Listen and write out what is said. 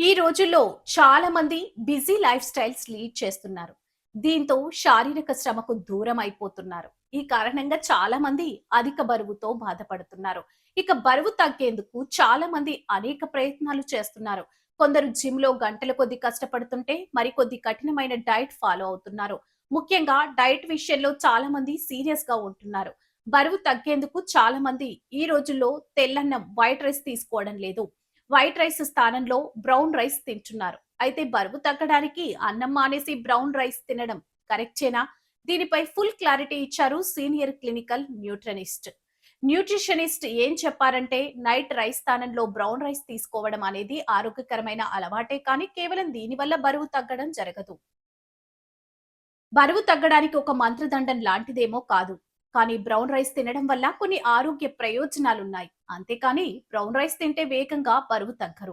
ఈ రోజుల్లో చాలా మంది బిజీ లైఫ్ స్టైల్స్ లీడ్ చేస్తున్నారు. దీంతో శారీరక శ్రమకు దూరం అయిపోతున్నారు. ఈ కారణంగా చాలా మంది అధిక బరువుతో బాధపడుతున్నారు. ఇక బరువు తగ్గేందుకు చాలా మంది అనేక ప్రయత్నాలు చేస్తున్నారు. కొందరు జిమ్ లో గంటల కొద్ది కష్టపడుతుంటే మరికొద్ది కఠినమైన డైట్ ఫాలో అవుతున్నారు. ముఖ్యంగా డైట్ విషయంలో చాలా మంది సీరియస్ గా ఉంటున్నారు. బరువు తగ్గేందుకు చాలా మంది ఈ రోజుల్లో తెల్లన్నం వైట్ రైస్ తీసుకోవడం లేదు. వైట్ రైస్ స్థానంలో బ్రౌన్ రైస్ తింటున్నారు. అయితే బరువు తగ్గడానికి అన్నం మానేసి బ్రౌన్ రైస్ తినడం కరెక్టేనా? దీనిపై ఫుల్ క్లారిటీ ఇచ్చారు సీనియర్ క్లినికల్ న్యూట్రిషనిస్ట్ ఏం చెప్పారంటే, నైట్ రైస్ స్థానంలో బ్రౌన్ రైస్ తీసుకోవడం అనేది ఆరోగ్యకరమైన అలవాటే, కానీ కేవలం దీనివల్ల బరువు తగ్గడం జరగదు. బరువు తగ్గడానికి ఒక మంత్రదండం లాంటిదేమో కాదు. కానీ బ్రౌన్ రైస్ తినడం వల్ల కొన్ని ఆరోగ్య ప్రయోజనాలున్నాయి. అంతేకాని బ్రౌన్ రైస్ తింటే వేగంగా బరువు తగ్గరు.